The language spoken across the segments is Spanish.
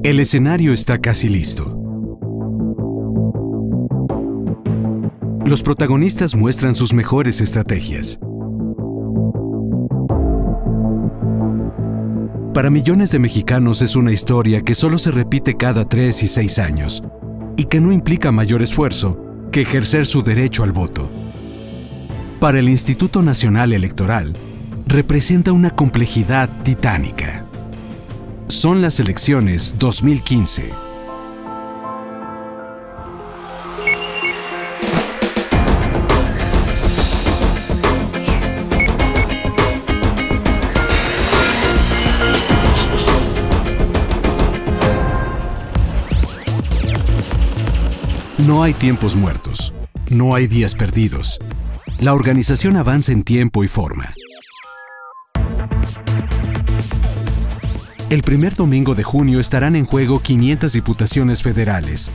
El escenario está casi listo. Los protagonistas muestran sus mejores estrategias. Para millones de mexicanos es una historia que solo se repite cada 3 y 6 años y que no implica mayor esfuerzo que ejercer su derecho al voto. Para el Instituto Nacional Electoral, representa una complejidad titánica. Son las elecciones 2015. No hay tiempos muertos, no hay días perdidos. La organización avanza en tiempo y forma. El primer domingo de junio estarán en juego 500 diputaciones federales,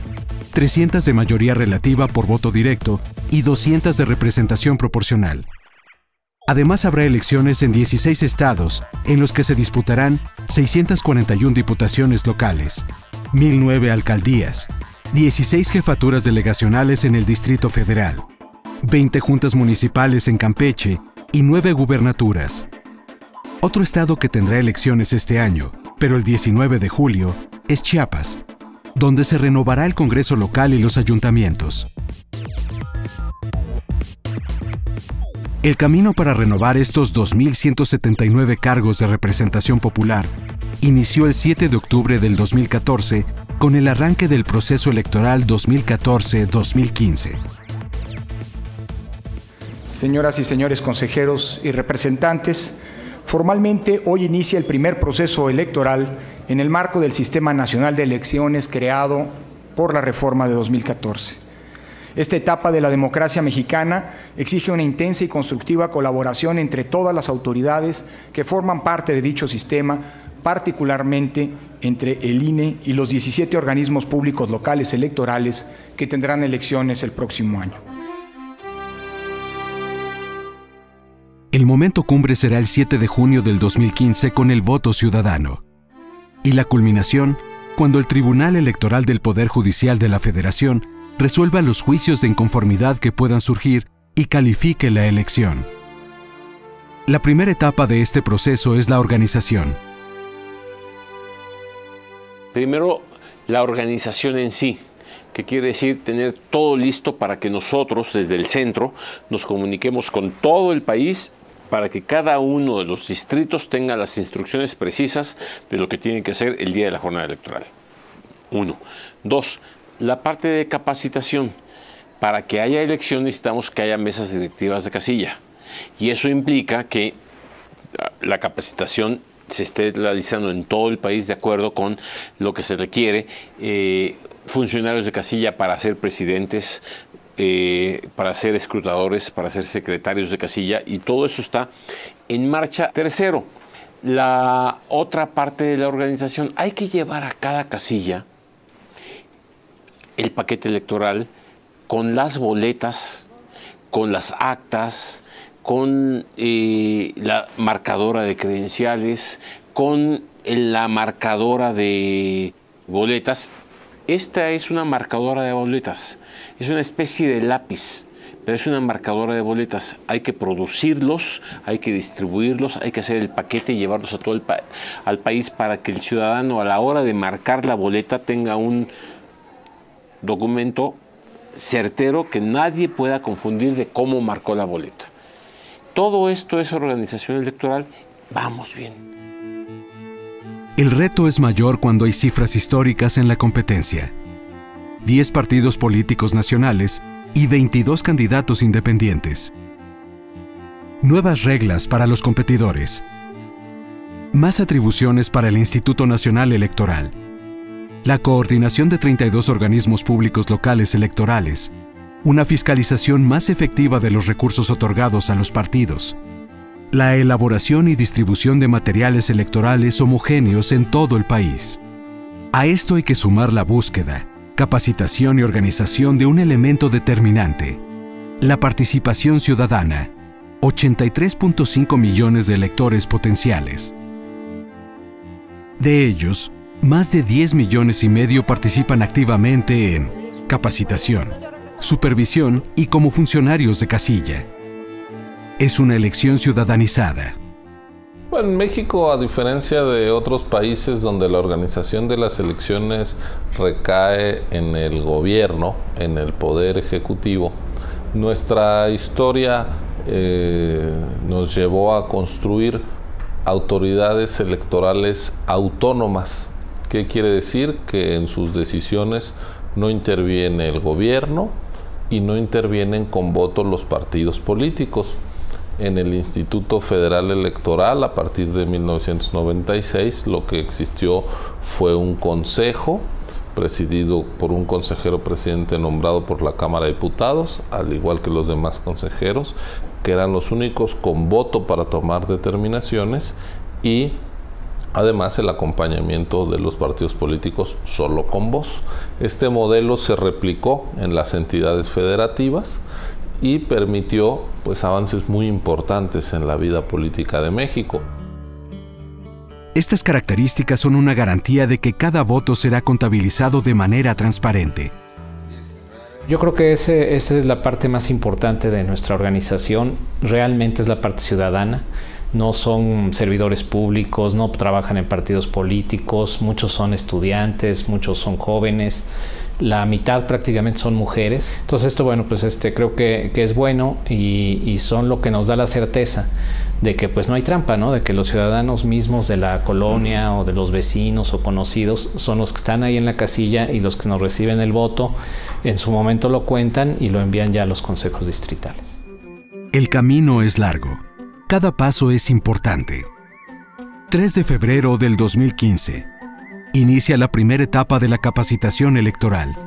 300 de mayoría relativa por voto directo y 200 de representación proporcional. Además habrá elecciones en 16 estados, en los que se disputarán 641 diputaciones locales, 1,009 alcaldías, 16 jefaturas delegacionales en el Distrito Federal, 20 juntas municipales en Campeche y 9 gubernaturas. Otro estado que tendrá elecciones este año, pero el 19 de julio, es Chiapas, donde se renovará el Congreso local y los ayuntamientos. El camino para renovar estos 2,179 cargos de representación popular inició el 7 de octubre del 2014 con el arranque del proceso electoral 2014-2015. Señoras y señores consejeros y representantes, formalmente hoy inicia el primer proceso electoral en el marco del Sistema Nacional de Elecciones creado por la reforma de 2014. Esta etapa de la democracia mexicana exige una intensa y constructiva colaboración entre todas las autoridades que forman parte de dicho sistema, particularmente entre el INE y los 17 organismos públicos locales electorales que tendrán elecciones el próximo año. El momento cumbre será el 7 de junio del 2015 con el voto ciudadano. Y la culminación, cuando el Tribunal Electoral del Poder Judicial de la Federación resuelva los juicios de inconformidad que puedan surgir y califique la elección. La primera etapa de este proceso es la organización. Primero, la organización en sí, que quiere decir tener todo listo para que nosotros, desde el centro, nos comuniquemos con todo el país para que cada uno de los distritos tenga las instrucciones precisas de lo que tienen que hacer el día de la jornada electoral. 1. 2. La parte de capacitación. Para que haya elección necesitamos que haya mesas directivas de casilla. Y eso implica que la capacitación se esté realizando en todo el país de acuerdo con lo que se requiere. Funcionarios de casilla para ser presidentes, para ser escrutadores, para ser secretarios de casilla, y todo eso está en marcha. Tercero, la otra parte de la organización, hay que llevar a cada casilla el paquete electoral con las boletas, con las actas, con la marcadora de credenciales, con la marcadora de boletas. Esta es una marcadora de boletas, es una especie de lápiz, pero es una marcadora de boletas. Hay que producirlos, hay que distribuirlos, hay que hacer el paquete y llevarlos a todo al país para que el ciudadano a la hora de marcar la boleta tenga un documento certero que nadie pueda confundir de cómo marcó la boleta. Todo esto es organización electoral. Vamos bien. El reto es mayor cuando hay cifras históricas en la competencia. 10 partidos políticos nacionales y 22 candidatos independientes. Nuevas reglas para los competidores. Más atribuciones para el Instituto Nacional Electoral. La coordinación de 32 organismos públicos locales electorales. Una fiscalización más efectiva de los recursos otorgados a los partidos. La elaboración y distribución de materiales electorales homogéneos en todo el país. A esto hay que sumar la búsqueda, capacitación y organización de un elemento determinante, la participación ciudadana, 83.5 millones de electores potenciales. De ellos, Más de 10,5 millones participan activamente en capacitación, supervisión y como funcionarios de casilla. Es una elección ciudadanizada. Bueno, en México, a diferencia de otros países donde la organización de las elecciones recae en el gobierno, en el poder ejecutivo, nuestra historia nos llevó a construir autoridades electorales autónomas. ¿Qué quiere decir? Que en sus decisiones no interviene el gobierno y no intervienen con voto los partidos políticos. En el Instituto Federal Electoral, a partir de 1996, lo que existió fue un consejo presidido por un consejero presidente nombrado por la Cámara de Diputados, al igual que los demás consejeros, que eran los únicos con voto para tomar determinaciones, y además el acompañamiento de los partidos políticos solo con voz. Este modelo se replicó en las entidades federativas y permitió pues avances muy importantes en la vida política de México. Estas características son una garantía de que cada voto será contabilizado de manera transparente. Yo creo que esa es la parte más importante de nuestra organización, realmente es la parte ciudadana. No son servidores públicos, no trabajan en partidos políticos, muchos son estudiantes, muchos son jóvenes, la mitad prácticamente son mujeres. Entonces esto, bueno, pues creo que es bueno y son lo que nos da la certeza de que pues no hay trampa, ¿no? De que los ciudadanos mismos de la colonia o de los vecinos o conocidos son los que están ahí en la casilla y los que nos reciben el voto, en su momento lo cuentan y lo envían ya a los consejos distritales. El camino es largo. Cada paso es importante. 3 de febrero del 2015. Inicia la primera etapa de la capacitación electoral.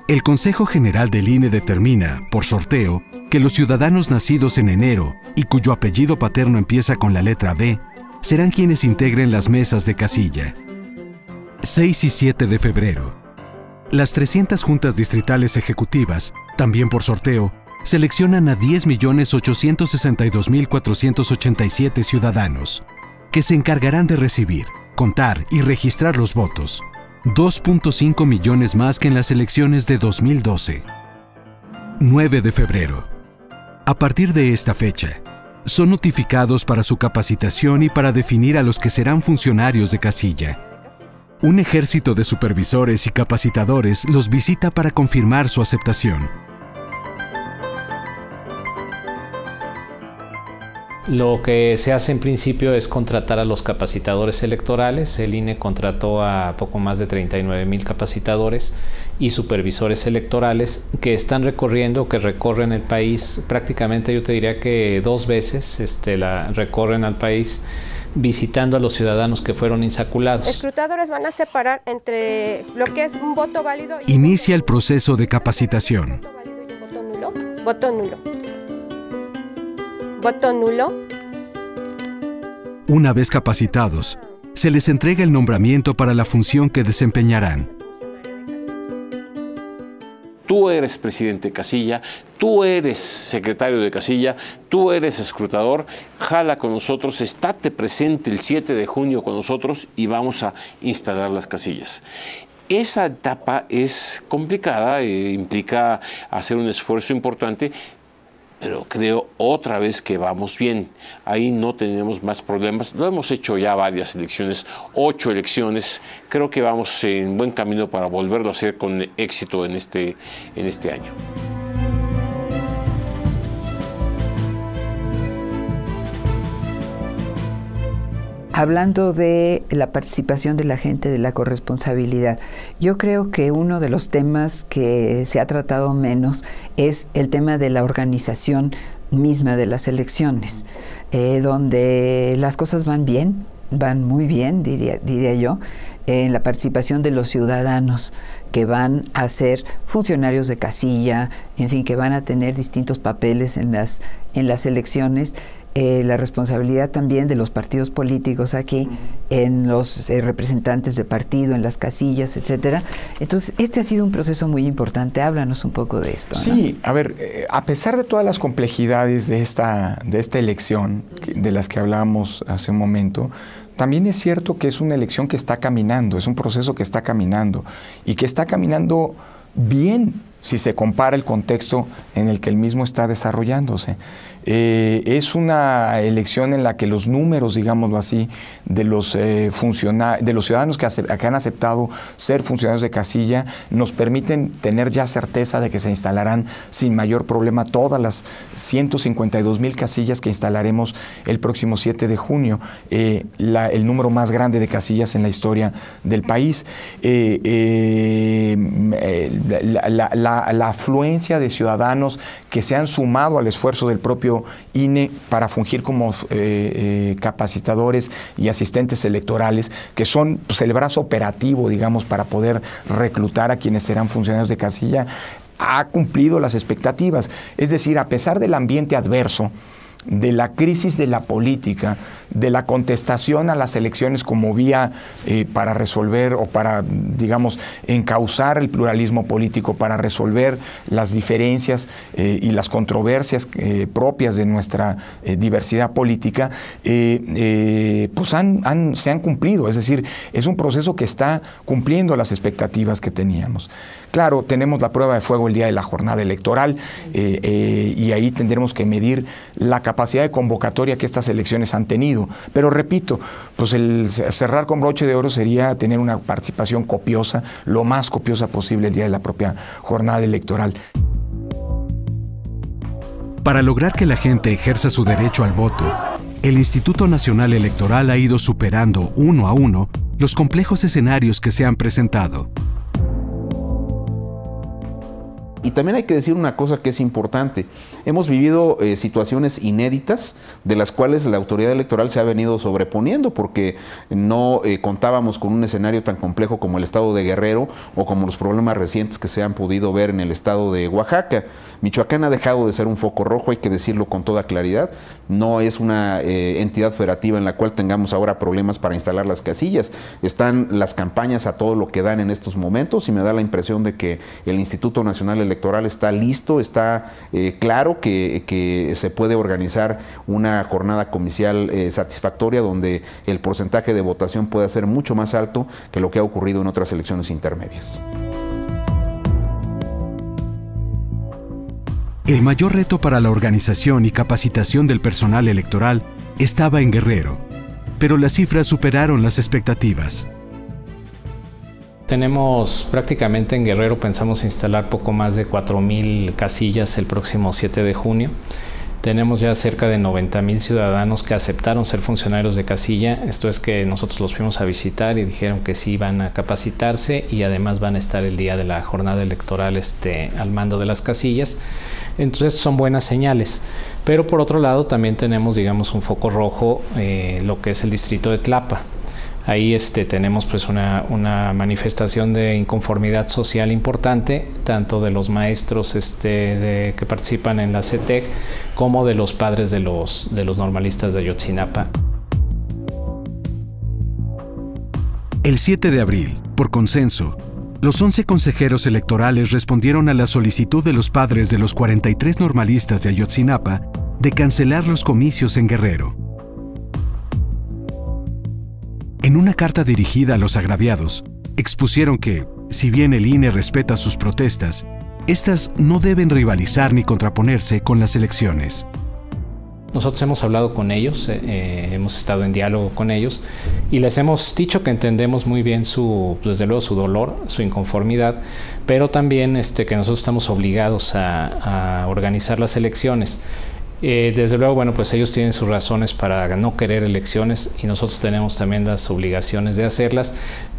El Consejo General del INE determina, por sorteo, que los ciudadanos nacidos en enero y cuyo apellido paterno empieza con la letra B, serán quienes integren las mesas de casilla. 6 y 7 de febrero. Las 300 juntas distritales ejecutivas, también por sorteo, seleccionan a 10,862,487 ciudadanos, que se encargarán de recibir, contar y registrar los votos, 2,5 millones más que en las elecciones de 2012. 9 de febrero. A partir de esta fecha, son notificados para su capacitación y para definir a los que serán funcionarios de casilla. Un ejército de supervisores y capacitadores los visita para confirmar su aceptación. Lo que se hace en principio es contratar a los capacitadores electorales. El INE contrató a poco más de 39,000 capacitadores y supervisores electorales que están recorriendo, que recorren el país prácticamente, yo te diría que 2 veces recorren al país visitando a los ciudadanos que fueron insaculados. Los escrutadores van a separar entre lo que es un voto válido y Inicia el proceso de capacitación. Voto nulo. Voto nulo. Una vez capacitados, se les entrega el nombramiento para la función que desempeñarán. Tú eres presidente de casilla, tú eres secretario de casilla, tú eres escrutador, jala con nosotros, estate presente el 7 de junio con nosotros y vamos a instalar las casillas. Esa etapa es complicada, implica hacer un esfuerzo importante, pero creo otra vez que vamos bien. Ahí no tenemos más problemas. Lo hemos hecho ya varias elecciones, 8 elecciones. Creo que vamos en buen camino para volverlo a hacer con éxito en este año. Hablando de la participación de la gente, de la corresponsabilidad, yo creo que uno de los temas que se ha tratado menos es el tema de la organización misma de las elecciones, donde las cosas van bien, van muy bien, diría yo, en la participación de los ciudadanos que van a ser funcionarios de casilla, en fin, que van a tener distintos papeles en las elecciones. La responsabilidad también de los partidos políticos aquí, en los representantes de partido, en las casillas, etcétera. Entonces, este ha sido un proceso muy importante. Háblanos un poco de esto, ¿no? Sí, a ver, a pesar de todas las complejidades de esta elección, de las que hablábamos hace un momento, también es cierto que es una elección que está caminando, es un proceso que está caminando y que está caminando bien si se compara el contexto en el que el mismo está desarrollándose. Es una elección en la que los números, digámoslo así, de los ciudadanos que han aceptado ser funcionarios de casilla nos permiten tener ya certeza de que se instalarán sin mayor problema todas las 152,000 casillas que instalaremos el próximo 7 de junio, el número más grande de casillas en la historia del país. La afluencia de ciudadanos que se han sumado al esfuerzo del propio INE para fungir como capacitadores y asistentes electorales, que son pues, el brazo operativo, digamos, para poder reclutar a quienes serán funcionarios de casilla, ha cumplido las expectativas. Es decir, a pesar del ambiente adverso, de la crisis de la política, de la contestación a las elecciones como vía para resolver o para, digamos, encauzar el pluralismo político, para resolver las diferencias y las controversias propias de nuestra diversidad política, pues se han cumplido. Es decir, es un proceso que está cumpliendo las expectativas que teníamos. Claro, tenemos la prueba de fuego el día de la jornada electoral y ahí tendremos que medir la capacidad de convocatoria que estas elecciones han tenido. Pero repito, pues el cerrar con broche de oro sería tener una participación copiosa, lo más copiosa posible el día de la propia jornada electoral. Para lograr que la gente ejerza su derecho al voto, el Instituto Nacional Electoral ha ido superando uno a uno los complejos escenarios que se han presentado. Y también hay que decir una cosa que es importante. Hemos vivido situaciones inéditas de las cuales la autoridad electoral se ha venido sobreponiendo porque no contábamos con un escenario tan complejo como el estado de Guerrero o como los problemas recientes que se han podido ver en el estado de Oaxaca. Michoacán ha dejado de ser un foco rojo, hay que decirlo con toda claridad. No es una entidad federativa en la cual tengamos ahora problemas para instalar las casillas. Están las campañas a todo lo que dan en estos momentos y me da la impresión de que el Instituto Nacional Electoral está listo, está claro que se puede organizar una jornada comicial satisfactoria donde el porcentaje de votación pueda ser mucho más alto que lo que ha ocurrido en otras elecciones intermedias. El mayor reto para la organización y capacitación del personal electoral estaba en Guerrero, pero las cifras superaron las expectativas. Tenemos prácticamente en Guerrero, pensamos instalar poco más de 4,000 casillas el próximo 7 de junio. Tenemos ya cerca de 90,000 ciudadanos que aceptaron ser funcionarios de casilla. Esto es que nosotros los fuimos a visitar y dijeron que sí van a capacitarse y además van a estar el día de la jornada electoral al mando de las casillas. Entonces son buenas señales. Pero por otro lado también tenemos, digamos, un foco rojo, lo que es el distrito de Tlapa. Ahí tenemos pues una manifestación de inconformidad social importante, tanto de los maestros que participan en la CETEC como de los padres de los normalistas de Ayotzinapa. El 7 de abril, por consenso, los 11 consejeros electorales respondieron a la solicitud de los padres de los 43 normalistas de Ayotzinapa de cancelar los comicios en Guerrero. En una carta dirigida a los agraviados, expusieron que, si bien el INE respeta sus protestas, estas no deben rivalizar ni contraponerse con las elecciones. Nosotros hemos hablado con ellos, hemos estado en diálogo con ellos y les hemos dicho que entendemos muy bien desde luego su dolor, su inconformidad, pero también que nosotros estamos obligados a organizar las elecciones. Desde luego, bueno, pues ellos tienen sus razones para no querer elecciones y nosotros tenemos también las obligaciones de hacerlas,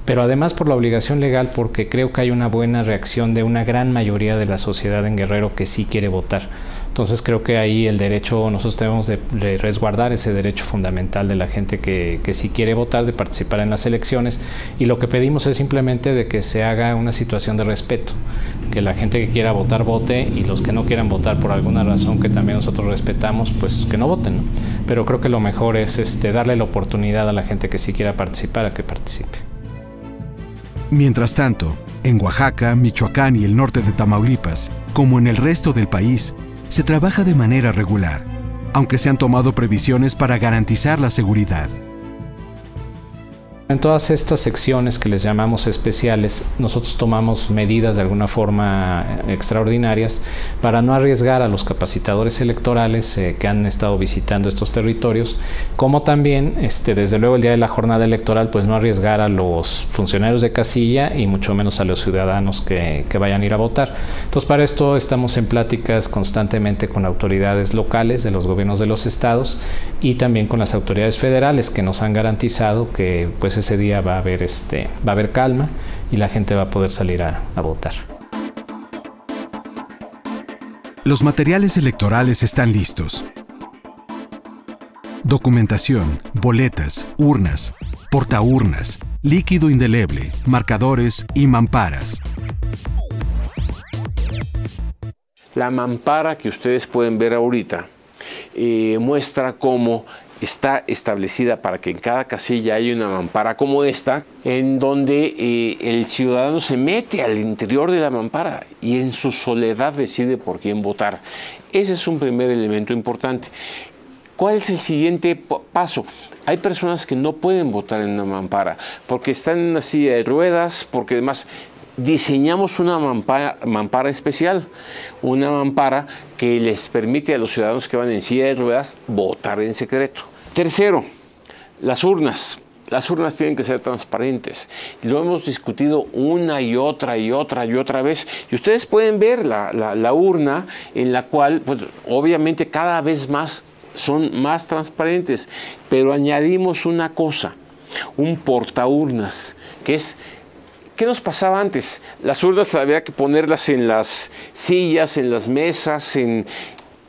pero además por la obligación legal, porque creo que hay una buena reacción de una gran mayoría de la sociedad en Guerrero que sí quiere votar. Entonces creo que ahí el derecho, nosotros debemos de resguardar ese derecho fundamental de la gente que sí quiere votar, de participar en las elecciones, y lo que pedimos es simplemente de que se haga una situación de respeto, que la gente que quiera votar vote y los que no quieran votar por alguna razón que también nosotros respetamos, pues que no voten, ¿no? Pero creo que lo mejor es darle la oportunidad a la gente que sí quiera participar a que participe. Mientras tanto, en Oaxaca, Michoacán y el norte de Tamaulipas, como en el resto del país, se trabaja de manera regular, aunque se han tomado previsiones para garantizar la seguridad. En todas estas secciones que les llamamos especiales, nosotros tomamos medidas de alguna forma extraordinarias para no arriesgar a los capacitadores electorales que han estado visitando estos territorios, como también, desde luego el día de la jornada electoral, pues no arriesgar a los funcionarios de casilla y mucho menos a los ciudadanos que vayan a ir a votar. Entonces, para esto estamos en pláticas constantemente con autoridades locales de los gobiernos de los estados y también con las autoridades federales que nos han garantizado que pues ese día va a haber calma y la gente va a poder salir a votar. Los materiales electorales están listos. Documentación, boletas, urnas, portaurnas, líquido indeleble, marcadores y mamparas. La mampara que ustedes pueden ver ahorita muestra cómo está establecida para que en cada casilla haya una mampara como esta, en donde el ciudadano se mete al interior de la mampara y en su soledad decide por quién votar. Ese es un primer elemento importante. ¿Cuál es el siguiente paso? Hay personas que no pueden votar en una mampara porque están en una silla de ruedas, porque además diseñamos una mampara especial, una mampara que les permite a los ciudadanos que van en silla de ruedas votar en secreto. Tercero, las urnas. Las urnas tienen que ser transparentes. Lo hemos discutido una y otra vez. Y ustedes pueden ver la urna en la cual, pues, obviamente cada vez más son más transparentes. Pero añadimos una cosa, un portaurnas, que es... ¿Qué nos pasaba antes? Las urnas había que ponerlas en las sillas, en las mesas.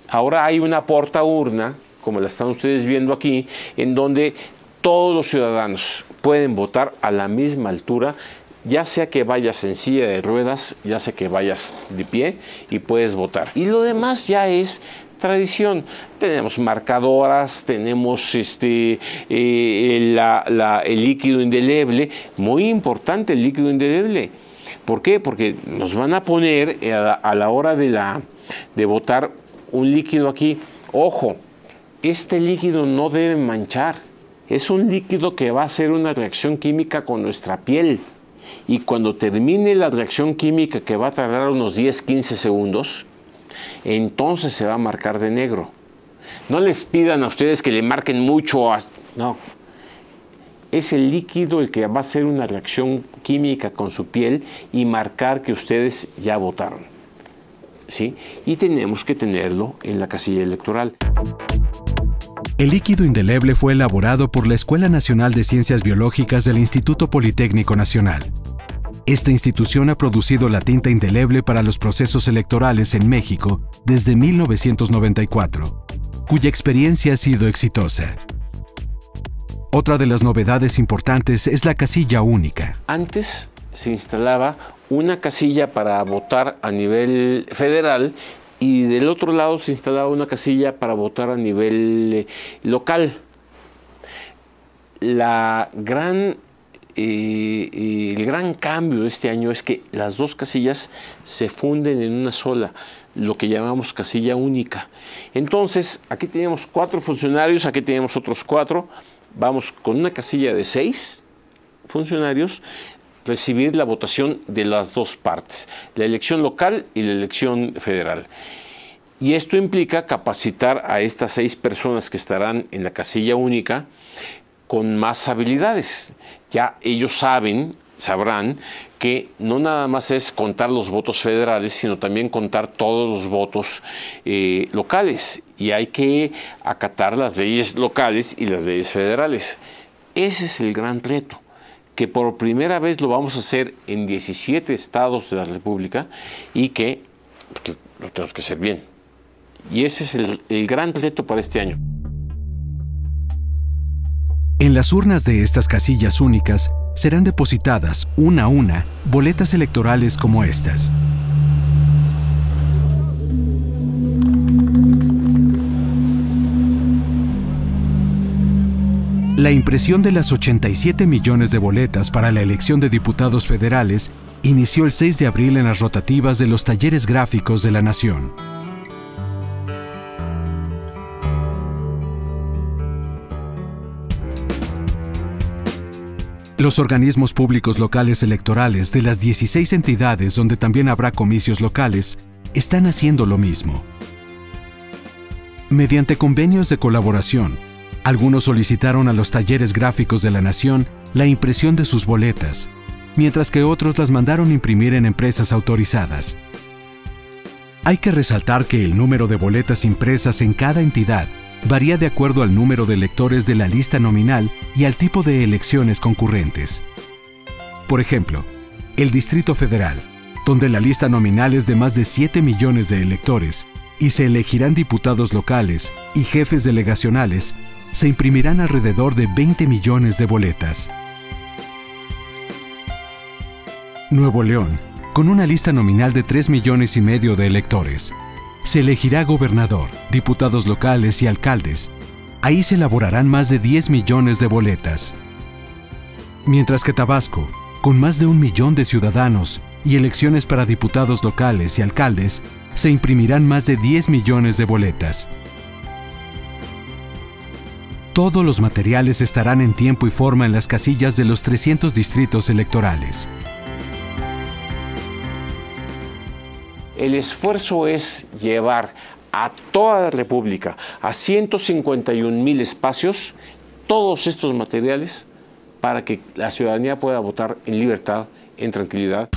Ahora hay una portaurna, como la están ustedes viendo aquí, en donde todos los ciudadanos pueden votar a la misma altura, ya sea que vayas en silla de ruedas, ya sea que vayas de pie y puedes votar. Y lo demás ya es tradición. Tenemos marcadoras, tenemos el líquido indeleble, muy importante el líquido indeleble. ¿Por qué? Porque nos van a poner a la hora de votar un líquido aquí. Ojo, este líquido no debe manchar. Es un líquido que va a hacer una reacción química con nuestra piel. Y cuando termine la reacción química, que va a tardar unos 10-15 segundos, entonces se va a marcar de negro. No les pidan a ustedes que le marquen mucho. No. Es el líquido el que va a hacer una reacción química con su piel y marcar que ustedes ya votaron. ¿Sí? Y tenemos que tenerlo en la casilla electoral. El líquido indeleble fue elaborado por la Escuela Nacional de Ciencias Biológicas del Instituto Politécnico Nacional. Esta institución ha producido la tinta indeleble para los procesos electorales en México desde 1994, cuya experiencia ha sido exitosa. Otra de las novedades importantes es la casilla única. Antes se instalaba una casilla para votar a nivel federal y del otro lado se instalaba una casilla para votar a nivel local. El gran cambio de este año es que las dos casillas se funden en una sola, lo que llamamos casilla única. Entonces, aquí tenemos 4 funcionarios, aquí tenemos otros 4. Vamos con una casilla de 6 funcionarios, recibir la votación de las dos partes, la elección local y la elección federal. Y esto implica capacitar a estas 6 personas que estarán en la casilla única con más habilidades. Ya ellos sabrán que no nada más es contar los votos federales, sino también contar todos los votos locales. Y hay que acatar las leyes locales y las leyes federales. Ese es el gran reto, que por primera vez lo vamos a hacer en 17 estados de la República y que lo tenemos que hacer bien. Y ese es el gran reto para este año. En las urnas de estas casillas únicas serán depositadas, una a una, boletas electorales como estas. La impresión de las 87 millones de boletas para la elección de diputados federales inició el 6 de abril en las rotativas de los talleres gráficos de la Nación. Los organismos públicos locales electorales de las 16 entidades donde también habrá comicios locales están haciendo lo mismo. Mediante convenios de colaboración, algunos solicitaron a los talleres gráficos de la nación la impresión de sus boletas, mientras que otros las mandaron imprimir en empresas autorizadas. Hay que resaltar que el número de boletas impresas en cada entidad varía de acuerdo al número de electores de la lista nominal y al tipo de elecciones concurrentes. Por ejemplo, el Distrito Federal, donde la lista nominal es de más de 7 millones de electores y se elegirán diputados locales y jefes delegacionales, se imprimirán alrededor de 20 millones de boletas. Nuevo León, con una lista nominal de 3 millones y medio de electores. Se elegirá gobernador, diputados locales y alcaldes. Ahí se elaborarán más de 10 millones de boletas. Mientras que Tabasco, con más de 1 millón de ciudadanos y elecciones para diputados locales y alcaldes, se imprimirán más de 10 millones de boletas. Todos los materiales estarán en tiempo y forma en las casillas de los 300 distritos electorales. El esfuerzo es llevar a toda la República, a 151,000 espacios, todos estos materiales para que la ciudadanía pueda votar en libertad, en tranquilidad.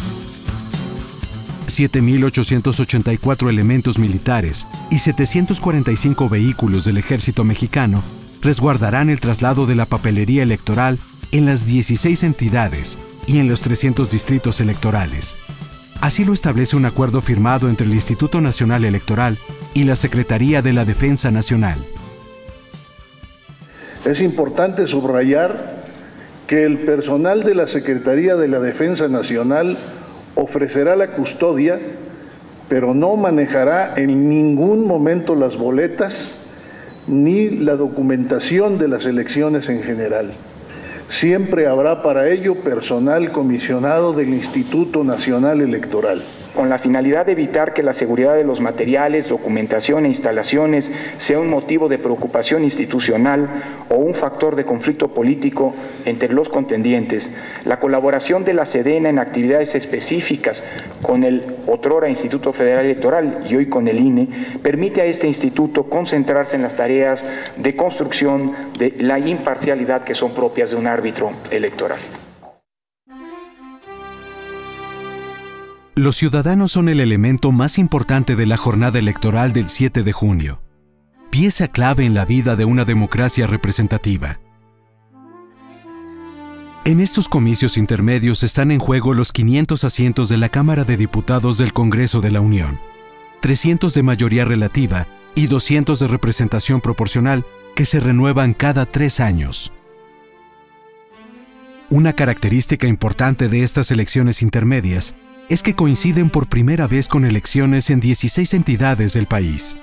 7,884 elementos militares y 745 vehículos del Ejército Mexicano resguardarán el traslado de la papelería electoral en las 16 entidades y en los 300 distritos electorales. Así lo establece un acuerdo firmado entre el Instituto Nacional Electoral y la Secretaría de la Defensa Nacional. Es importante subrayar que el personal de la Secretaría de la Defensa Nacional ofrecerá la custodia, pero no manejará en ningún momento las boletas ni la documentación de las elecciones en general. Siempre habrá para ello personal comisionado del Instituto Nacional Electoral. Con la finalidad de evitar que la seguridad de los materiales, documentación e instalaciones sea un motivo de preocupación institucional o un factor de conflicto político entre los contendientes, la colaboración de la SEDENA en actividades específicas con el otrora Instituto Federal Electoral y hoy con el INE, permite a este instituto concentrarse en las tareas de construcción de la imparcialidad que son propias de un árbitro electoral. Los ciudadanos son el elemento más importante de la jornada electoral del 7 de junio, pieza clave en la vida de una democracia representativa. En estos comicios intermedios están en juego los 500 asientos de la Cámara de Diputados del Congreso de la Unión, 300 de mayoría relativa y 200 de representación proporcional que se renuevan cada 3 años. Una característica importante de estas elecciones intermedias es que coinciden por primera vez con elecciones en 16 entidades del país,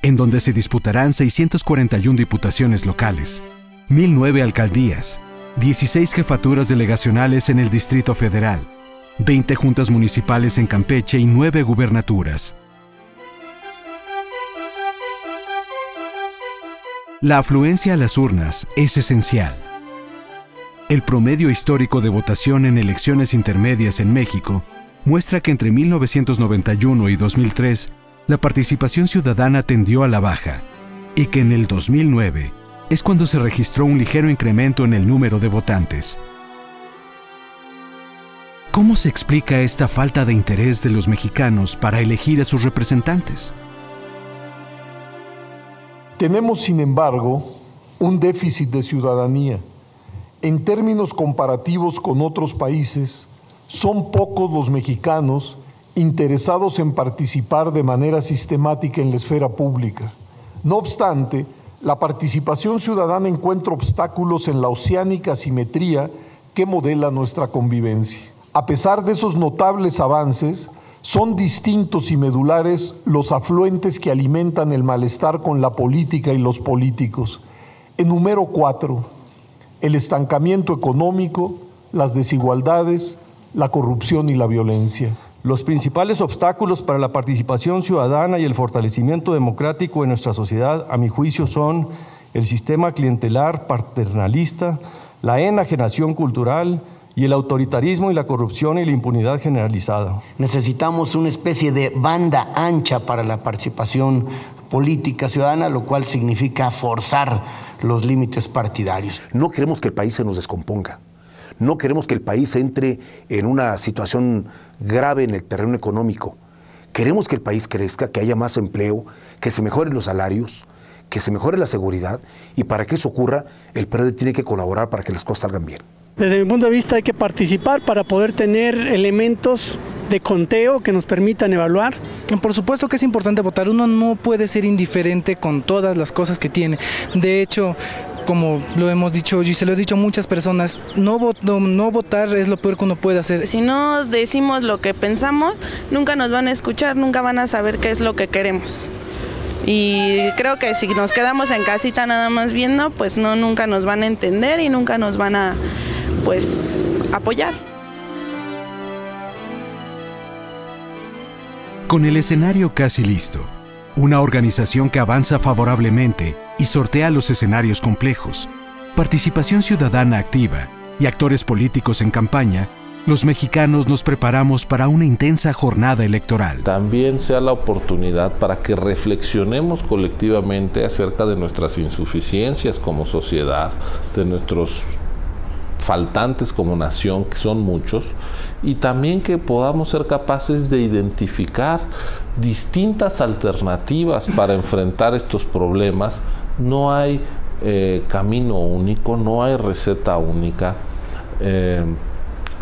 en donde se disputarán 641 diputaciones locales, 1,009 alcaldías, 16 jefaturas delegacionales en el Distrito Federal, 20 juntas municipales en Campeche y 9 gubernaturas. La afluencia a las urnas es esencial. El promedio histórico de votación en elecciones intermedias en México muestra que entre 1991 y 2003 la participación ciudadana tendió a la baja y que en el 2009 es cuando se registró un ligero incremento en el número de votantes. ¿Cómo se explica esta falta de interés de los mexicanos para elegir a sus representantes? Tenemos, sin embargo, un déficit de ciudadanía. En términos comparativos con otros países, son pocos los mexicanos interesados en participar de manera sistemática en la esfera pública. No obstante, la participación ciudadana encuentra obstáculos en la oceánica asimetría que modela nuestra convivencia. A pesar de esos notables avances, son distintos y medulares los afluentes que alimentan el malestar con la política y los políticos. Enumero 4: el estancamiento económico, las desigualdades, la corrupción y la violencia. Los principales obstáculos para la participación ciudadana y el fortalecimiento democrático en nuestra sociedad, a mi juicio, son el sistema clientelar paternalista, la enajenación cultural y el autoritarismo y la corrupción y la impunidad generalizada. Necesitamos una especie de banda ancha para la participación política ciudadana, lo cual significa forzar los límites partidarios. No queremos que el país se nos descomponga. No queremos que el país entre en una situación grave en el terreno económico. Queremos que el país crezca, que haya más empleo, que se mejoren los salarios, que se mejore la seguridad, y para que eso ocurra, el PRD tiene que colaborar para que las cosas salgan bien. Desde mi punto de vista hay que participar para poder tener elementos de conteo que nos permitan evaluar. Por supuesto que es importante votar, uno no puede ser indiferente con todas las cosas que tiene. De hecho, como lo hemos dicho y se lo he dicho a muchas personas, no votar es lo peor que uno puede hacer. Si no decimos lo que pensamos, nunca nos van a escuchar, nunca van a saber qué es lo que queremos. Y creo que si nos quedamos en casita nada más viendo, pues no, nunca nos van a entender y nunca nos van a, pues, apoyar. Con el escenario casi listo, una organización que avanza favorablemente y sortea los escenarios complejos, participación ciudadana activa y actores políticos en campaña, los mexicanos nos preparamos para una intensa jornada electoral. También sea la oportunidad para que reflexionemos colectivamente acerca de nuestras insuficiencias como sociedad, de nuestros faltantes como nación, que son muchos, y también que podamos ser capaces de identificar distintas alternativas para enfrentar estos problemas. No hay camino único, no hay receta única.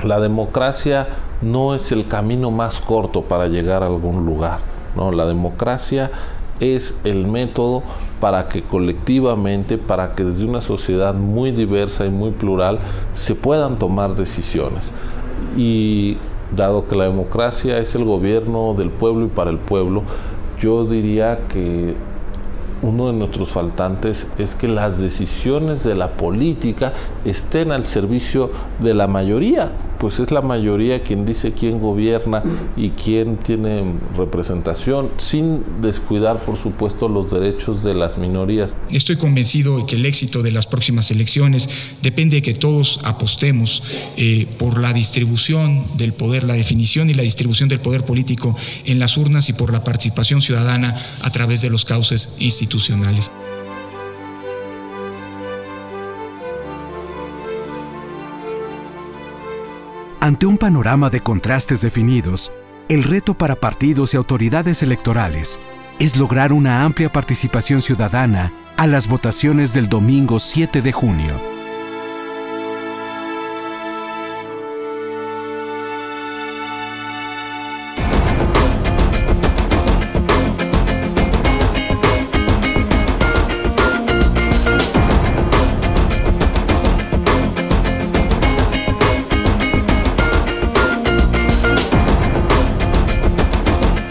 La democracia no es el camino más corto para llegar a algún lugar, ¿no? La democracia es el método para que colectivamente, para que desde una sociedad muy diversa y muy plural se puedan tomar decisiones. Y dado que la democracia es el gobierno del pueblo y para el pueblo, yo diría que uno de nuestros faltantes es que las decisiones de la política estén al servicio de la mayoría, pues es la mayoría quien dice quién gobierna y quién tiene representación, sin descuidar, por supuesto, los derechos de las minorías. Estoy convencido de que el éxito de las próximas elecciones depende de que todos apostemos por la distribución del poder, la definición y la distribución del poder político en las urnas y por la participación ciudadana a través de los cauces institucionales. Ante un panorama de contrastes definidos, el reto para partidos y autoridades electorales es lograr una amplia participación ciudadana a las votaciones del domingo 7 de junio.